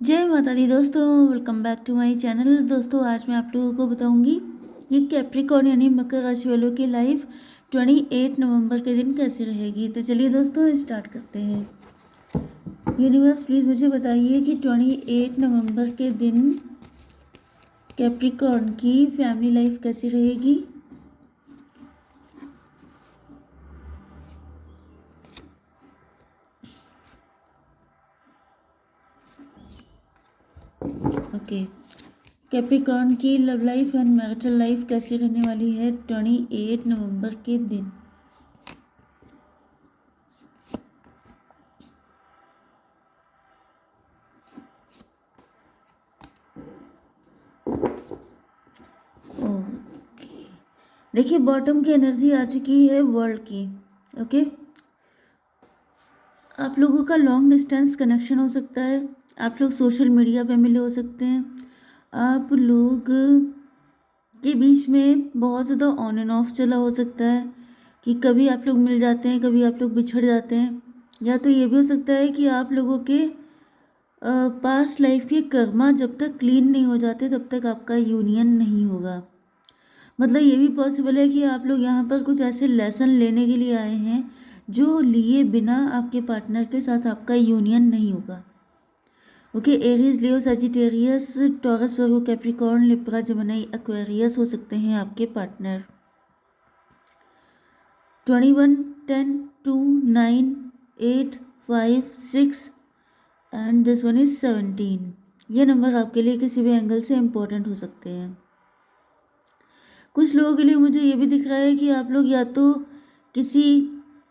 जय माता दी दोस्तों, welcome back to my channel. दोस्तों आज मैं आप लोगों को बताऊंगी ये कैप्रिकॉर्न यानी मकर राशि वालों की लाइफ 28 नवंबर के दिन कैसी रहेगी। तो चलिए दोस्तों स्टार्ट करते हैं। यूनिवर्स प्लीज़ मुझे बताइए कि 28 नवंबर के दिन कैप्रिकॉर्न की फैमिली लाइफ कैसी रहेगी। ओके, कैप्रिकॉर्न की love life and marital life कैसी रहने वाली है 28 नवंबर के दिन। ओके, देखिए बॉटम की एनर्जी आ चुकी है वर्ल्ड की। ओके, आप लोगों का लॉन्ग डिस्टेंस कनेक्शन हो सकता है। आप लोग सोशल मीडिया पे मिले हो सकते हैं। आप लोग के बीच में बहुत ज़्यादा ऑन एंड ऑफ चला हो सकता है कि कभी आप लोग मिल जाते हैं, कभी आप लोग बिछड़ जाते हैं। या तो ये भी हो सकता है कि आप लोगों के पास्ट लाइफ के कर्मा जब तक क्लीन नहीं हो जाते तब तक आपका यूनियन नहीं होगा। मतलब ये भी पॉसिबल है कि आप लोग यहाँ पर कुछ ऐसे लेसन लेने के लिए आए हैं जो लिए बिना आपके पार्टनर के साथ आपका यूनियन नहीं होगा। ओके, एरीज, लियो, सजिटेरियस, टॉरस, वर्गो, कैप्रिकॉर्न, लिब्रा, जेमिनी, एक्वेरियस हो सकते हैं आपके partner. 21, 10, 2, 9, 8, 5, 6 and this one is 17। ये नंबर आपके लिए किसी भी एंगल से इम्पोर्टेंट हो सकते हैं। कुछ लोगों के लिए मुझे ये भी दिख रहा है कि आप लोग या तो किसी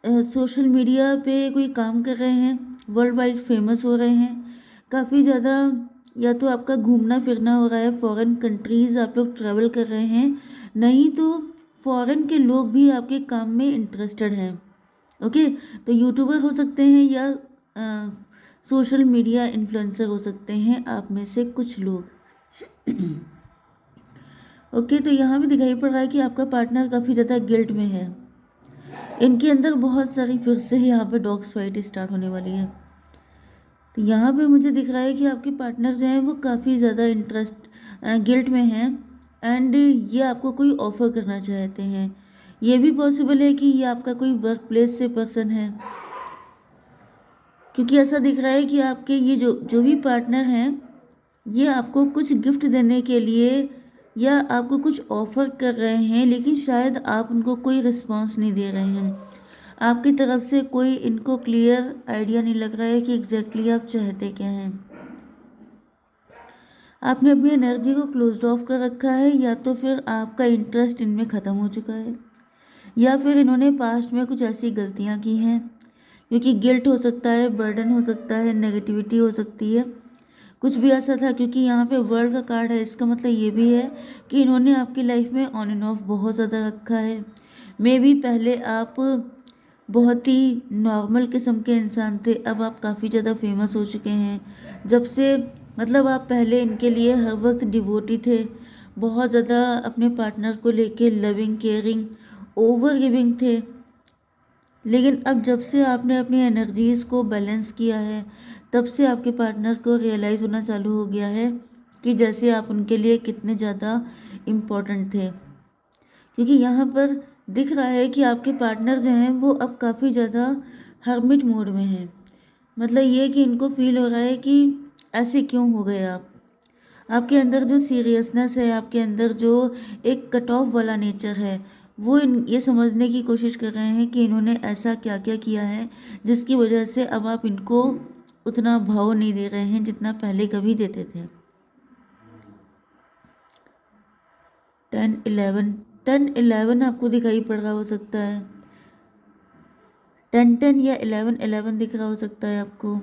सोशल मीडिया पे कोई काम कर रहे हैं, वर्ल्ड वाइड फेमस हो रहे हैं काफ़ी ज़्यादा, या तो आपका घूमना फिरना हो रहा है, फॉरेन कंट्रीज़ आप लोग ट्रैवल कर रहे हैं, नहीं तो फॉरेन के लोग भी आपके काम में इंटरेस्टेड हैं। ओके, तो यूट्यूबर हो सकते हैं या सोशल मीडिया इन्फ्लुएंसर हो सकते हैं आप में से कुछ लोग। ओके, तो यहाँ भी दिखाई पड़ रहा है कि आपका पार्टनर काफ़ी ज़्यादा गिल्ट में है। इनके अंदर बहुत सारी फिर से यहाँ पे डॉग्स फाइट स्टार्ट होने वाली है। तो यहाँ पे मुझे दिख रहा है कि आपके पार्टनर जो हैं वो काफ़ी ज़्यादा गिल्ट में हैं एंड ये आपको कोई ऑफ़र करना चाहते हैं। ये भी पॉसिबल है कि ये आपका कोई वर्क प्लेस से पर्सन है, क्योंकि ऐसा दिख रहा है कि आपके ये जो जो भी पार्टनर हैं ये आपको कुछ गिफ्ट देने के लिए या आपको कुछ ऑफ़र कर रहे हैं, लेकिन शायद आप उनको कोई रिस्पॉन्स नहीं दे रहे हैं। आपकी तरफ से कोई इनको क्लियर आइडिया नहीं लग रहा है कि एग्जैक्टली आप चाहते क्या हैं। आपने अपनी एनर्जी को क्लोज्ड ऑफ कर रखा है, या तो फिर आपका इंटरेस्ट इनमें ख़त्म हो चुका है, या फिर इन्होंने पास्ट में कुछ ऐसी गलतियां की हैं, क्योंकि गिल्ट हो सकता है, बर्डन हो सकता है, नेगेटिविटी हो सकती है, कुछ भी ऐसा था। क्योंकि यहाँ पे वर्ल्ड का कार्ड है, इसका मतलब ये भी है कि इन्होंने आपकी लाइफ में ऑन एंड ऑफ बहुत ज़्यादा रखा है। मे बी पहले आप बहुत ही नॉर्मल किस्म के इंसान थे, अब आप काफ़ी ज़्यादा फेमस हो चुके हैं। जब से मतलब आप पहले इनके लिए हर वक्त डिवोटी थे, बहुत ज़्यादा अपने पार्टनर को लेके लविंग, केयरिंग, ओवर गिविंग थे, लेकिन अब जब से आपने अपनी एनर्जीज़ को बैलेंस किया है तब से आपके पार्टनर को रियलाइज़ होना चालू हो गया है कि जैसे आप उनके लिए कितने ज़्यादा इम्पोर्टेंट थे। क्योंकि यहाँ पर दिख रहा है कि आपके पार्टनर जो हैं वो अब काफ़ी ज़्यादा हर्मिट मोड में हैं। मतलब ये कि इनको फील हो रहा है कि ऐसे क्यों हो गए आप। आपके अंदर जो सीरियसनेस है, आपके अंदर जो एक कट ऑफ वाला नेचर है, वो ये समझने की कोशिश कर रहे हैं कि इन्होंने ऐसा क्या क्या किया है जिसकी वजह से अब आप इनको उतना भाव नहीं दे रहे हैं जितना पहले कभी देते थे। 10 11 आपको दिखाई पड़ रहा हो सकता है। 10 10 या 11 11 दिख रहा हो सकता है आपको।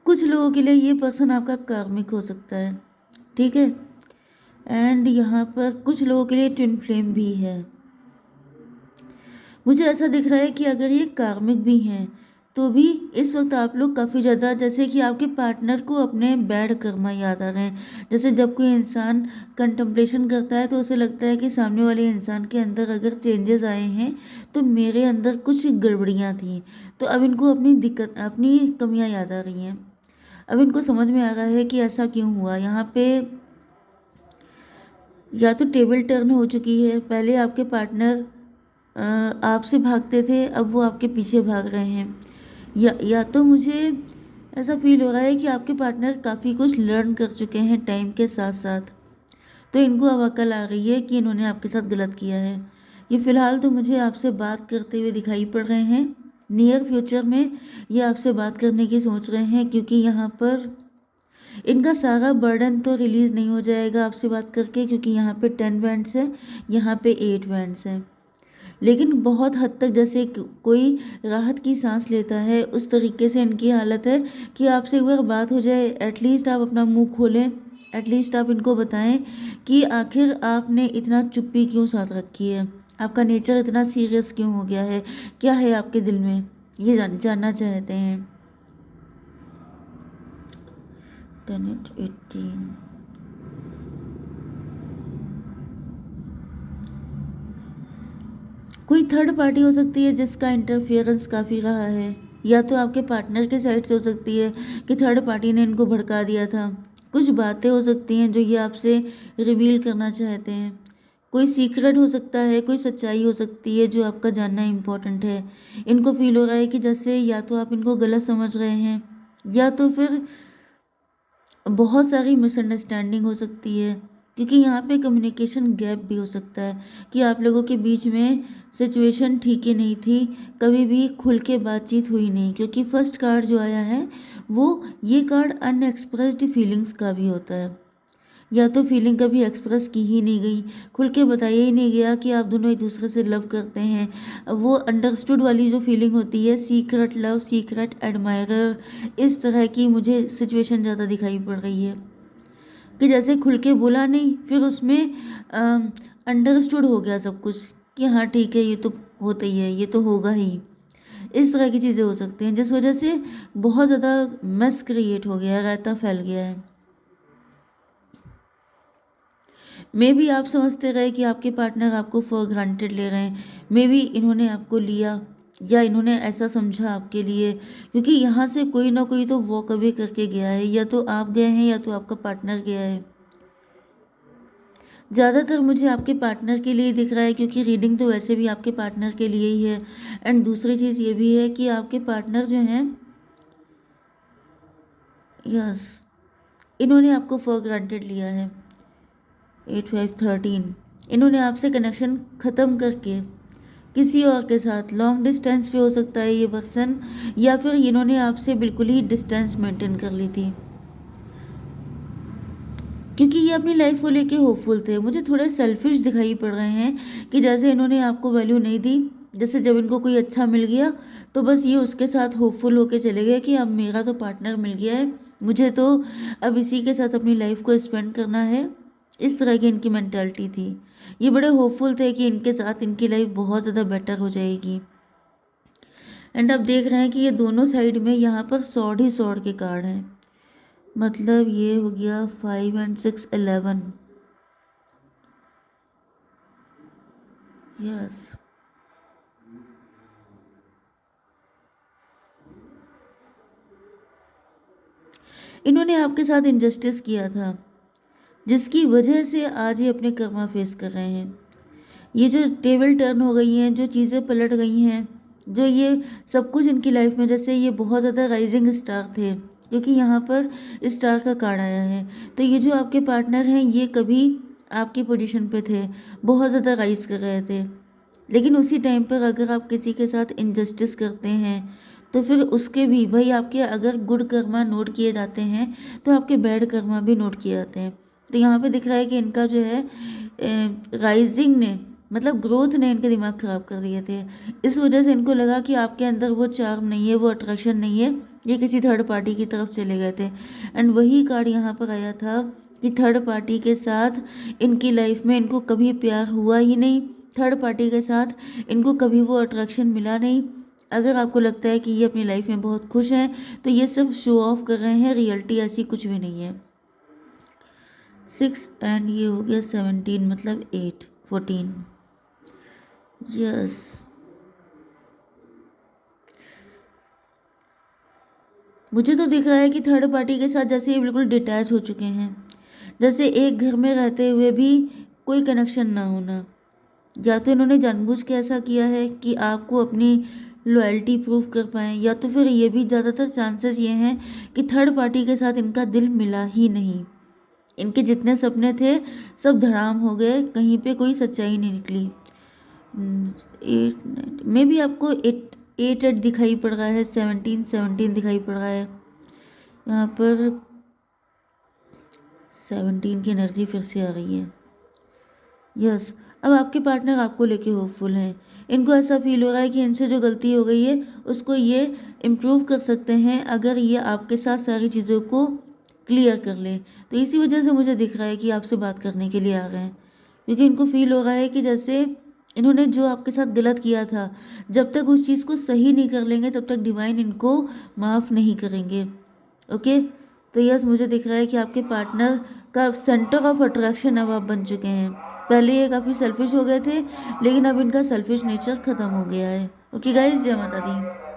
कुछ लोगों के लिए ये पर्सन आपका कार्मिक हो सकता है, ठीक है। एंड यहाँ पर कुछ लोगों के लिए ट्विन फ्लेम भी है। मुझे ऐसा दिख रहा है कि अगर ये कार्मिक भी हैं तो भी इस वक्त आप लोग काफ़ी ज़्यादा, जैसे कि आपके पार्टनर को अपने बैड कर्मा याद आ रहे हैं। जैसे जब कोई इंसान कंtemplation करता है तो उसे लगता है कि सामने वाले इंसान के अंदर अगर चेंजेस आए हैं तो मेरे अंदर कुछ गड़बड़ियाँ थी। तो अब इनको अपनी दिक्कत, अपनी कमियाँ याद आ रही हैं। अब इनको समझ में आ रहा है कि ऐसा क्यों हुआ। यहाँ पे या तो टेबल टर्न हो चुकी है, पहले आपके पार्टनर आपसे भागते थे, अब वो आपके पीछे भाग रहे हैं। या तो मुझे ऐसा फील हो रहा है कि आपके पार्टनर काफ़ी कुछ लर्न कर चुके हैं टाइम के साथ साथ, तो इनको अब अकल आ गई है कि इन्होंने आपके साथ गलत किया है। ये फ़िलहाल तो मुझे आपसे बात करते हुए दिखाई पड़ रहे हैं। नियर फ्यूचर में ये आपसे बात करने की सोच रहे हैं, क्योंकि यहाँ पर इनका सारा बर्डन तो रिलीज़ नहीं हो जाएगा आपसे बात करके, क्योंकि यहाँ पे 10 बैंड्स है, यहाँ पे 8 बैंड्स हैं। लेकिन बहुत हद तक जैसे कोई राहत की सांस लेता है, उस तरीके से इनकी हालत है कि आपसे एक बार बात हो जाए, एटलीस्ट आप अपना मुंह खोलें, एटलीस्ट आप इनको बताएं कि आखिर आपने इतना चुप्पी क्यों साथ रखी है, आपका नेचर इतना सीरियस क्यों हो गया है, क्या है आपके दिल में, ये जानना चाहते हैं। 10 18 कोई थर्ड पार्टी हो सकती है जिसका इंटरफेरेंस काफ़ी रहा है, या तो आपके पार्टनर के साइड से हो सकती है कि थर्ड पार्टी ने इनको भड़का दिया था। कुछ बातें हो सकती हैं जो ये आपसे रिवील करना चाहते हैं। कोई सीक्रेट हो सकता है, कोई सच्चाई हो सकती है जो आपका जानना इम्पोर्टेंट है। इनको फील हो रहा है कि जैसे या तो आप इनको गलत समझ रहे हैं, या तो फिर बहुत सारी मिसअंडरस्टैंडिंग हो सकती है, क्योंकि यहाँ पे कम्युनिकेशन गैप भी हो सकता है कि आप लोगों के बीच में सिचुएशन ठीक ही नहीं थी, कभी भी खुल के बातचीत हुई नहीं। क्योंकि फर्स्ट कार्ड जो आया है वो, ये कार्ड अनएक्सप्रेस्ड फीलिंग्स का भी होता है, या तो फीलिंग कभी एक्सप्रेस की ही नहीं गई, खुल के बताया ही नहीं गया कि आप दोनों एक दूसरे से लव करते हैं। वो अंडरस्टूड वाली जो फीलिंग होती है, सीक्रेट लव, सीक्रेट एडमायरर, इस तरह की मुझे सिचुएशन ज़्यादा दिखाई पड़ रही है कि जैसे खुल के बोला नहीं, फिर उसमें अंडरस्टूड हो गया सब कुछ कि हाँ ठीक है, ये तो होता ही है, ये तो होगा ही। इस तरह की चीज़ें हो सकती हैं जिस वजह से बहुत ज़्यादा मेस क्रिएट हो गया है, रायता फैल गया है। मे बी आप समझते रहे कि आपके पार्टनर आपको फॉर ग्रांटेड ले रहे हैं, मे बी इन्होंने आपको लिया, या इन्होंने ऐसा समझा आपके लिए, क्योंकि यहाँ से कोई ना कोई तो वॉक अवे करके गया है, या तो आप गए हैं या तो आपका पार्टनर गया है। ज़्यादातर मुझे आपके पार्टनर के लिए दिख रहा है, क्योंकि रीडिंग तो वैसे भी आपके पार्टनर के लिए ही है। एंड दूसरी चीज़ ये भी है कि आपके पार्टनर जो हैं, यस, इन्होंने आपको फॉर ग्रांटेड लिया है। 8 5 13, इन्होंने आपसे कनेक्शन ख़त्म करके किसी और के साथ, लॉन्ग डिस्टेंस पे हो सकता है ये पर्सन, या फिर इन्होंने आपसे बिल्कुल ही डिस्टेंस मेंटेन कर ली थी, क्योंकि ये अपनी लाइफ को लेके होपफुल थे। मुझे थोड़े सेल्फिश दिखाई पड़ रहे हैं कि जैसे इन्होंने आपको वैल्यू नहीं दी, जैसे जब इनको कोई अच्छा मिल गया तो बस ये उसके साथ होपफुल होके चले गए कि अब मेरा तो पार्टनर मिल गया है, मुझे तो अब इसी के साथ अपनी लाइफ को स्पेंड करना है। इस तरह की इनकी मैंटेलिटी थी। ये बड़े होपफुल थे कि इनके साथ इनकी लाइफ बहुत ज़्यादा बेटर हो जाएगी। एंड अब देख रहे हैं कि ये दोनों साइड में यहाँ पर सॉर्ड ही सॉर्ड के कार्ड हैं, मतलब ये हो गया 5 and 6 11। यस, इन्होंने आपके साथ इनजस्टिस किया था, जिसकी वजह से आज ये अपने कर्मा फेस कर रहे हैं। ये जो टेबल टर्न हो गई हैं, जो चीज़ें पलट गई हैं, जो ये सब कुछ इनकी लाइफ में, जैसे ये बहुत ज़्यादा राइजिंग स्टार थे, क्योंकि यहाँ पर स्टार का कार्ड आया है। तो ये जो आपके पार्टनर हैं, ये कभी आपकी पोजीशन पे थे, बहुत ज़्यादा राइज कर रहे थे, लेकिन उसी टाइम पर अगर आप किसी के साथ इनजस्टिस करते हैं तो फिर उसके भी भाई, आपके अगर गुड कर्मा नोट किए जाते हैं तो आपके बैड कर्मा भी नोट किए जाते हैं। तो यहाँ पे दिख रहा है कि इनका जो है राइजिंग ने, मतलब ग्रोथ ने इनके दिमाग ख़राब कर दिए थे। इस वजह से इनको लगा कि आपके अंदर वो चार्म नहीं है, वो अट्रैक्शन नहीं है, ये किसी थर्ड पार्टी की तरफ चले गए थे। एंड वही कार्ड यहाँ पर आया था कि थर्ड पार्टी के साथ इनकी लाइफ में इनको कभी प्यार हुआ ही नहीं, थर्ड पार्टी के साथ इनको कभी वो अट्रैक्शन मिला नहीं। अगर आपको लगता है कि ये अपनी लाइफ में बहुत खुश हैं तो ये सिर्फ शो ऑफ कर रहे हैं, रियलिटी ऐसी कुछ भी नहीं है। 6 एंड ये हो गया 17 मतलब 8 14। यस, मुझे तो दिख रहा है कि थर्ड पार्टी के साथ जैसे ये बिल्कुल डिटैच हो चुके हैं, जैसे एक घर में रहते हुए भी कोई कनेक्शन ना होना। या तो इन्होंने जानबूझ के ऐसा किया है कि आपको अपनी लॉयल्टी प्रूव कर पाएँ, या तो फिर ये भी ज़्यादातर चांसेस ये हैं कि थर्ड पार्टी के साथ इनका दिल मिला ही नहीं। इनके जितने सपने थे सब धड़ाम हो गए, कहीं पे कोई सच्चाई नहीं निकली। 8 में भी आपको 8 दिखाई पड़ रहा है, 17 दिखाई पड़ रहा है यहाँ पर। 17 की एनर्जी फिर से आ रही है। यस, अब आपके पार्टनर आपको लेके होपफुल हैं। इनको ऐसा फील हो रहा है कि इनसे जो गलती हो गई है उसको ये इम्प्रूव कर सकते हैं अगर ये आपके साथ सारी चीज़ों को क्लियर कर लें। तो इसी वजह से मुझे दिख रहा है कि आपसे बात करने के लिए आ गए हैं, क्योंकि इनको फील हो रहा है कि जैसे इन्होंने जो आपके साथ गलत किया था, जब तक उस चीज़ को सही नहीं कर लेंगे तब तक डिवाइन इनको माफ़ नहीं करेंगे। ओके, तो यस, मुझे दिख रहा है कि आपके पार्टनर का सेंटर ऑफ अट्रैक्शन अब आप बन चुके हैं। पहले ये काफ़ी सेल्फिश हो गए थे, लेकिन अब इनका सेल्फिश नेचर ख़त्म हो गया है। ओके गाइज, जय माता दी।